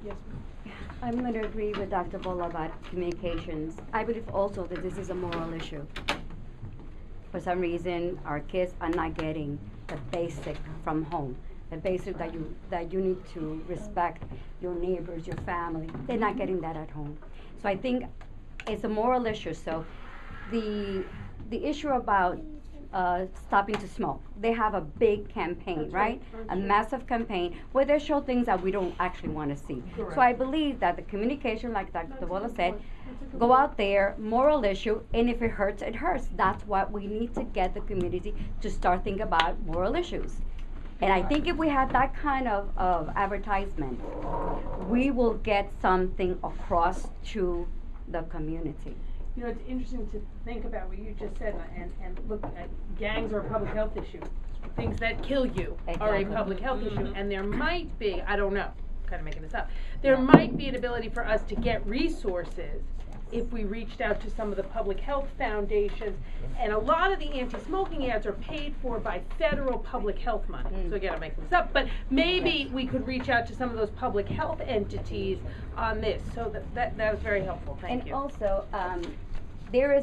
Yes, ma'am. I'm going to agree with Dr. Bull about communications. I believe also that this is a moral issue. For some reason, our kids are not getting the basic from home. The basic that you need to respect your neighbors, your family. They're not getting that at home. So I think it's a moral issue. So the issue about stopping to smoke. They have a big campaign, right? A massive campaign where they show things that we don't actually want to see. Correct. So I believe that the communication, like Dr. Wallace said, go out there, moral issue, and if it hurts, it hurts. That's what we need to get the community to start thinking about moral issues. And I think if we had that kind of advertisement, we will get something across to the community. You know, it's interesting to think about what you just said and look at gangs are a public health issue. Things that kill you are a Exactly. public health issue, and there might be, I don't know, kind of making this up, there might be an ability for us to get resources if we reached out to some of the public health foundations, and a lot of the anti-smoking ads are paid for by federal public health money. So again, I'm making this up, but maybe we could reach out to some of those public health entities on this. So that was very helpful. Thank you. And also,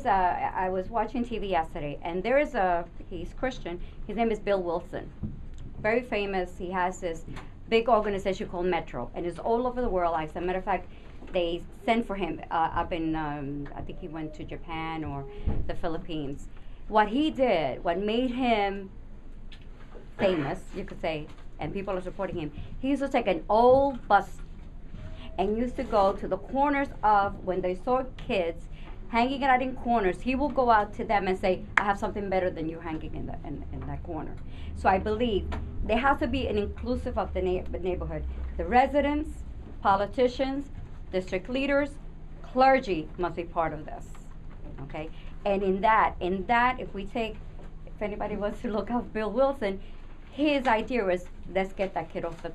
I was watching TV yesterday, and he's Christian, his name is Bill Wilson. Very famous. He has this big organization called Metro, and it's all over the world. As a matter of fact, they sent for him up in, I think he went to Japan or the Philippines. What he did, what made him famous, you could say, and people are supporting him, he used to take an old bus and used to go to the corners of, when they saw kids hanging out in corners, he will go out to them and say, I have something better than you hanging in that corner. So I believe there has to be an inclusive of the neighborhood. The residents, politicians, district leaders, clergy must be part of this, okay? And in that, if anybody wants to look up Bill Wilson, his idea was, let's get that kid off the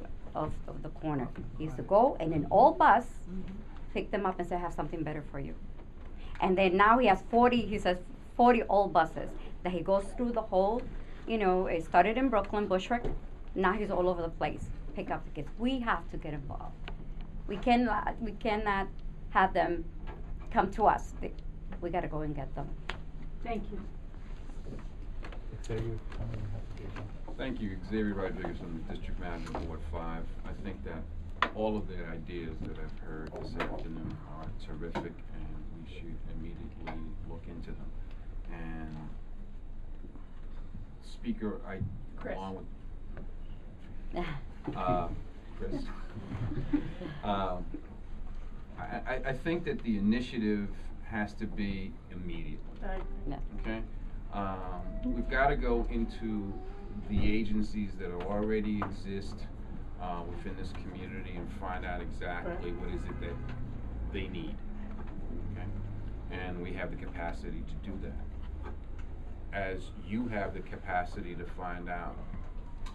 corner. He used to go in an old bus, pick them up and say, I have something better for you. And then now he has 40 old buses that he goes through the whole, it started in Brooklyn, Bushwick, now he's all over the place, pick up the kids. We have to get involved. We cannot have them come to us. We got to go and get them. Thank you. Thank you, Xavier Rodriguez, I'm the District Manager of Ward 5. I think that all of the ideas that I've heard this afternoon are terrific, and we should immediately look into them. And Speaker, Chris. along with Chris, I think that the initiative has to be immediate. No. Okay? We've got to go into the agencies that already exist within this community and find out exactly what is it that they need. Okay? And we have the capacity to do that. As you have the capacity to find out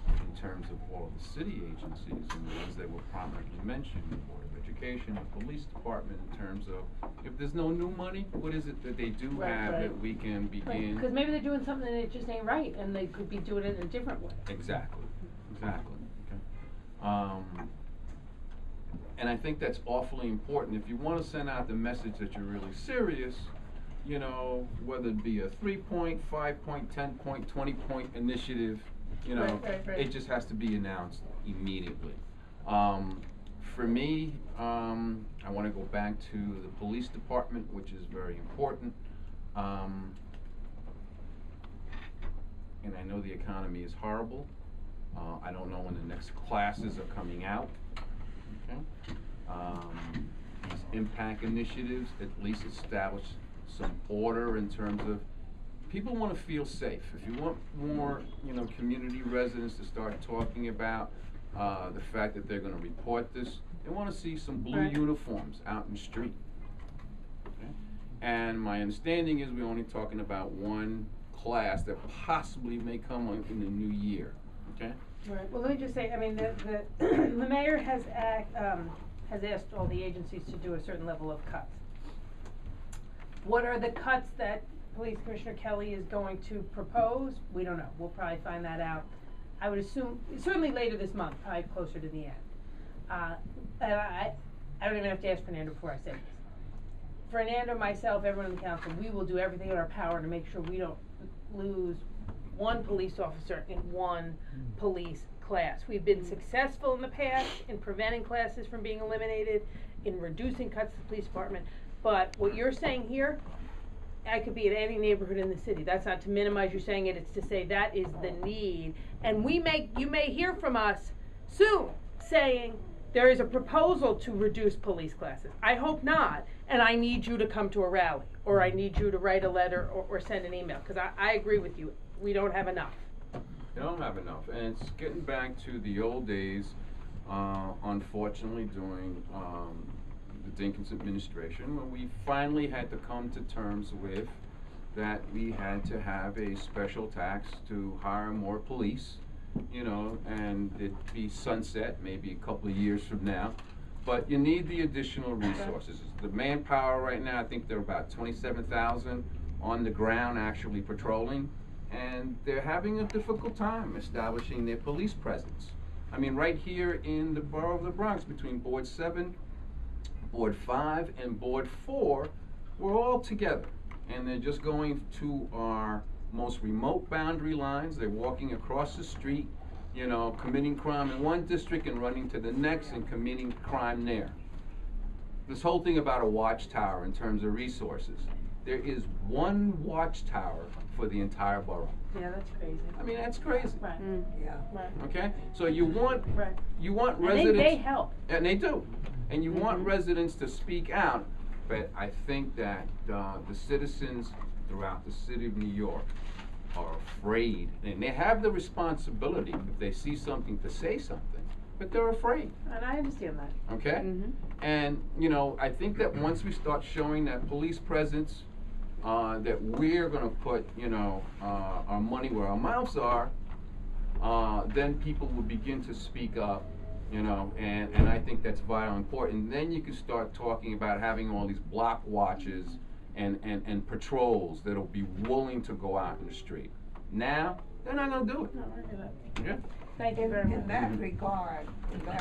in terms of all of the city agencies and the ones that were prominently mentioned, the Board of Education, the Police Department, in terms of if there's no new money, what is it that they do have that we can begin? Because maybe they're doing something that just ain't right, and they could be doing it in a different way. Exactly. Okay. And I think that's awfully important. If you want to send out the message that you're really serious, whether it be a 3-point, 5-point, 10-point, 20-point initiative, Right. it just has to be announced immediately. For me, I want to go back to the police department, which is very important. And I know the economy is horrible. I don't know when the next classes are coming out. Okay? These impact initiatives at least establish some order in terms of people want to feel safe. If you want more, community residents to start talking about the fact that they're going to report this, they want to see some blue uniforms out in the street. Okay? And my understanding is we're only talking about one class that possibly may come in the new year. Okay? Right. Well, let me just say, I mean, the mayor has asked all the agencies to do a certain level of cuts. What are the cuts that Police Commissioner Kelly is going to propose? We don't know. We'll probably find that out. I would assume certainly later this month, probably closer to the end. and I don't even have to ask Fernando before I say this. Fernando, myself, everyone in the council, we will do everything in our power to make sure we don't lose one police officer in one police class. We've been successful in the past in preventing classes from being eliminated, in reducing cuts to the police department, but what you're saying here, I could be in any neighborhood in the city. That's not to minimize you saying it, it's to say that is the need. And you may hear from us soon saying there is a proposal to reduce police classes. I hope not, and I need you to come to a rally, or I need you to write a letter or send an email, because I agree with you. We don't have enough. You don't have enough, and it's getting back to the old days, unfortunately during the Dinkins administration, when we finally had to come to terms with that we had to have a special tax to hire more police, you know, and it'd be sunset maybe a couple of years from now. But you need the additional resources. The manpower right now, I think they're about 27,000 on the ground actually patrolling, and they're having a difficult time establishing their police presence. I mean, right here in the borough of the Bronx, between Board 7, Board 5, and Board 4, we're all together. And they're just going to our most remote boundary lines. They're walking across the street, you know, committing crime in one district and running to the next and committing crime there. This whole thing about a watchtower in terms of resources. There is one watchtower for the entire borough. Yeah, that's crazy. I mean, that's crazy. Right. Yeah. Right. Okay? So you want Right. residents. And they help. And they do. And you want residents to speak out. But I think that the citizens throughout the city of New York are afraid, and they have the responsibility if they see something to say something, but they're afraid. And I understand that. Okay? And, you know, I think that once we start showing that police presence, that we're gonna put, you know, our money where our mouths are, then people will begin to speak up, you know, and I think that's vitally important. Then you can start talking about having all these block watches and patrols that'll be willing to go out in the street. Now, they're not gonna do it. No, I get that. Yeah? Thank you very much. In that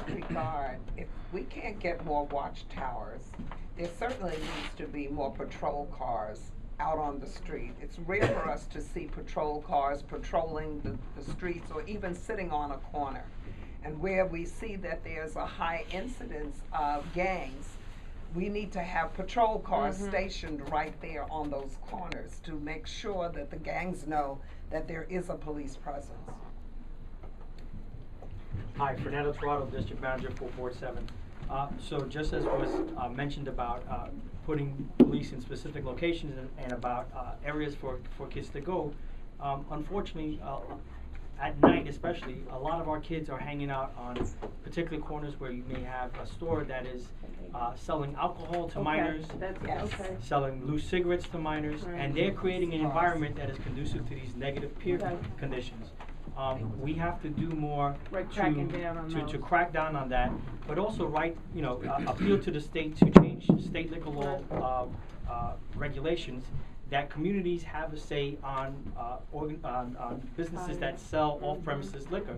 regard, if we can't get more watchtowers, there certainly needs to be more patrol cars out on the street. It's rare for us to see patrol cars patrolling the streets or even sitting on a corner. And where we see that there's a high incidence of gangs, we need to have patrol cars stationed right there on those corners to make sure that the gangs know that there is a police presence. Hi, Fernando Cabrera, District Manager for Board 7. So just as was mentioned about putting police in specific locations and about areas for kids to go, unfortunately, at night especially, a lot of our kids are hanging out on particular corners where you may have a store that is selling alcohol to minors, Okay. selling loose cigarettes to minors, Right. and they're creating an environment that is conducive to these negative peer conditions. We have to do more Cracking down on to those. crack down on that, but also appeal to the state to change state liquor law regulations, that communities have a say on businesses that sell off-premises liquor,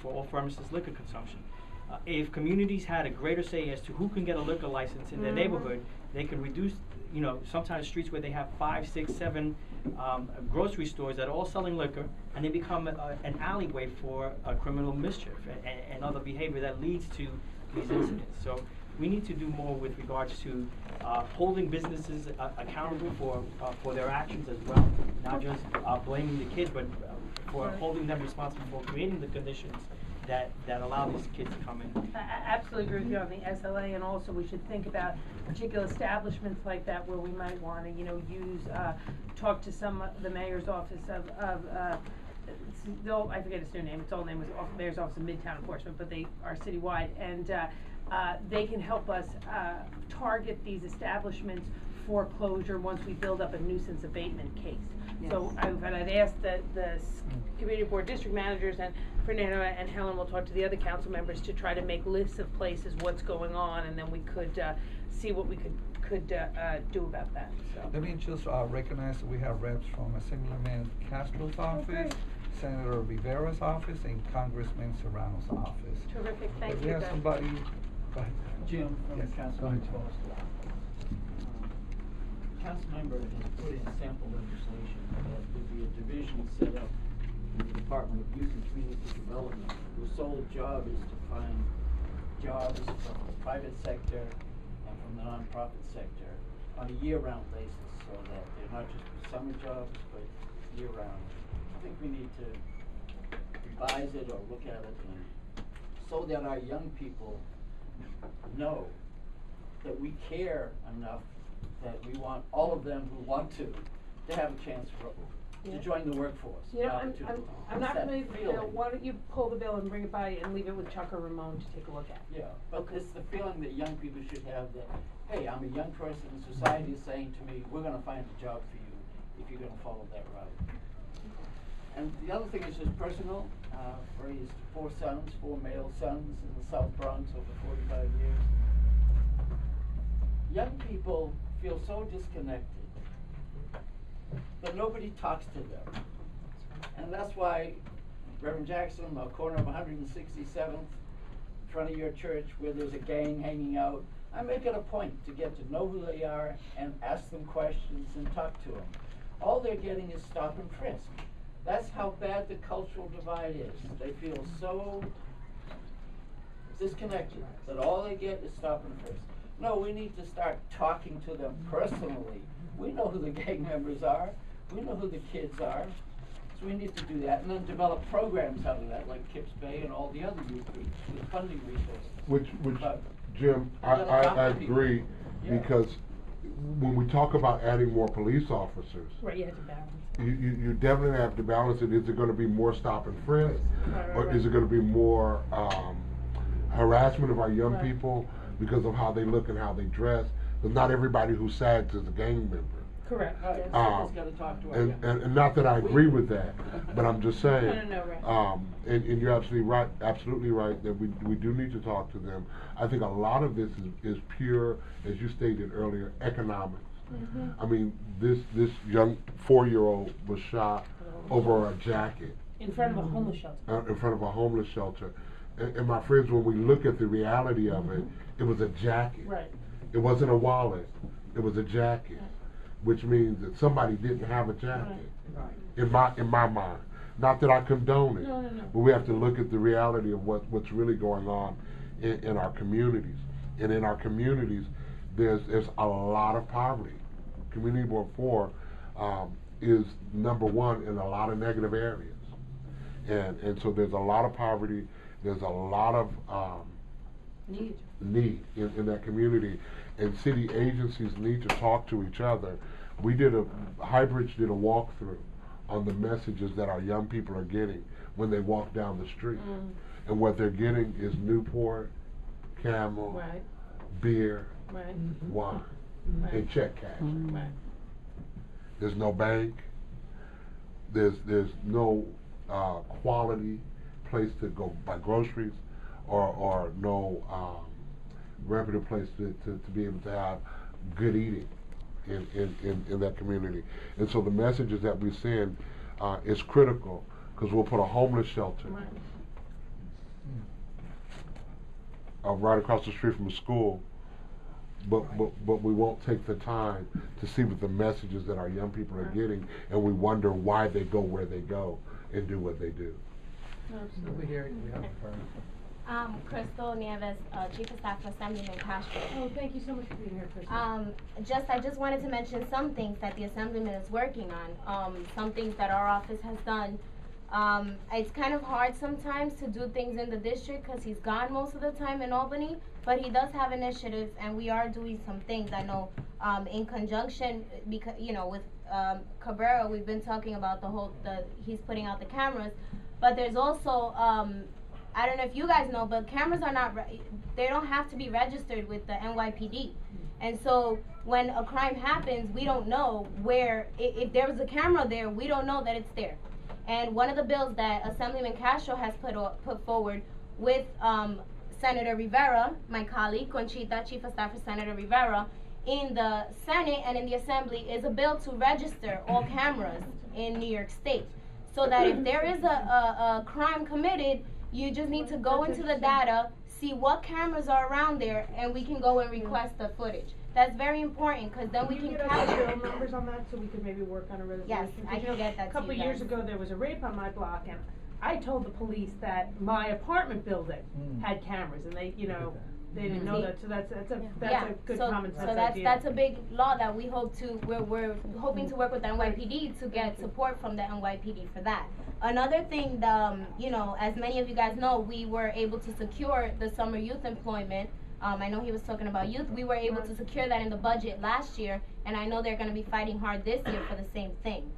for off-premises liquor consumption. If communities had a greater say as to who can get a liquor license in their neighborhood, they could reduce, sometimes streets where they have 5, 6, 7 grocery stores that are all selling liquor, and they become an alleyway for criminal mischief and other behavior that leads to these incidents. So we need to do more with regards to holding businesses accountable for their actions as well, not just blaming the kids, but for holding them responsible for creating the conditions that allow these kids to come in. I absolutely agree with you on the SLA, and also we should think about particular establishments like that where we might want to, talk to the mayor's office I forget its new name. Its old name was Mayor's Office of Midtown Enforcement, but they are citywide, and they can help us target these establishments for closure once we build up a nuisance abatement case. Yes. So I'd asked the community board district managers, and Fernando and Helen will talk to the other council members to try to make lists of places, what's going on, and then we could see what we could do about that. So. Let me just recognize that we have reps from Assemblyman Castro's office. Senator Rivera's office and Congressman Serrano's office. Terrific, thank But you, we have Ben. somebody, go ahead. Jim from Yes, Council go ahead, Member Jim. Council member has put in sample legislation that there be a division set up in the Department of Youth and Community Development, whose sole job is to find jobs from the private sector and from the nonprofit sector on a year-round basis, so that they're not just summer jobs, but year-round. I think we need to revise it or look at it, and so that our young people know that we care enough that we want all of them who want to have a chance to join the workforce. You know, not to I'm not set familiar with the bill. feeling. Why don't you pull the bill and bring it by and leave it with Chuck or Ramon to take a look at? Yeah, but it's the feeling that young people should have that, hey, I'm a young person and society is saying to me, we're gonna find a job for you if you're gonna follow that route. And the other thing is just personal, raised 4 sons, 4 male sons in the South Bronx over 45 years. Young people feel so disconnected that nobody talks to them. And that's why Reverend Jackson, on the corner of 167th, in front of your church, where there's a gang hanging out, I make it a point to get to know who they are and ask them questions and talk to them. All they're getting is stop and frisk. That's how bad the cultural divide is. They feel so disconnected that all they get is stop and frisk. No, we need to start talking to them personally. We know who the gang members are. We know who the kids are. So we need to do that and then develop programs out of that, like Kips Bay and all the other youth groups with funding resources. Which But Jim, you gotta talk I to people. agree, Yeah. because when we talk about adding more police officers, Right, you have to balance. you definitely have to balance it. Is it gonna be more stop and frisk? Right, Or right. is it gonna be more, harassment of our young Right. people because of how they look and how they dress? Because not everybody who SAGs is a gang member. Correct, Right, yes. somebody's gotta talk to our young people. And not that I agree with that, but I'm just saying. No, right. And you're absolutely right that we do need to talk to them. I think a lot of this is pure, as you stated earlier, economics. I mean, this young 4-year-old was shot over a jacket In front of a homeless shelter. in front of a homeless shelter. And my friends, when we look at the reality of it, it was a jacket. Right. It wasn't a wallet. It was a jacket, which means that somebody didn't have a jacket. In my mind, not that I condone it, No. but we have to look at the reality of what's really going on in our communities. And in our communities, there's a lot of poverty. Community Board 4 is number 1 in a lot of negative areas, and so there's a lot of poverty. There's a lot of need in that community, and city agencies need to talk to each other. Highbridge did a walkthrough on the messages that our young people are getting when they walk down the street. And what they're getting is Newport, Camel, Right. beer, Right. wine, and check cash. Right. There's no bank. There's no quality place to go buy groceries, or no reputable place to be able to have good eating in that community. And so the messages that we send is critical, because we'll put a homeless shelter Right. right across the street from a school, but we won't take the time to see what the messages that our young people are getting, and we wonder why they go where they go and do what they do. Over here, we have a person. Crystal Nieves, Chief of Staff for Assemblyman Castro. Oh, thank you so much for being here, Kristen. I just wanted to mention some things that the Assemblyman is working on, some things that our office has done. It's kind of hard sometimes to do things in the district because he's gone most of the time in Albany, but he does have initiatives, and we are doing some things. I know in conjunction, because with Cabrera, we've been talking about he's putting out the cameras, but there's also I don't know if you guys know, but cameras are they don't have to be registered with the NYPD. And so when a crime happens, we don't know if there was a camera there, we don't know that it's there. And one of the bills that Assemblyman Castro has put forward with Senator Rivera, my colleague, Conchita, Chief of Staff for Senator Rivera, in the Senate and in the Assembly, is a bill to register all cameras in New York State. so that if there is a crime committed, you just need to go into the data, see what cameras are around there, and we can go and request the footage. That's very important, because then we can get us capture. serial numbers on that so we could maybe work on a resolution? Yes, I can get that to you A couple years guys. ago, there was a rape on my block, and I told the police that my apartment building had cameras, and they, you know, they didn't know that, so that's a good common sense idea. That's a big law that we hope to, we're hoping to work with the NYPD to get support from the NYPD for that. Another thing, you know, as many of you guys know, we were able to secure the summer youth employment. I know he was talking about youth. We were able to secure that in the budget last year, and I know they're gonna be fighting hard this year for the same thing.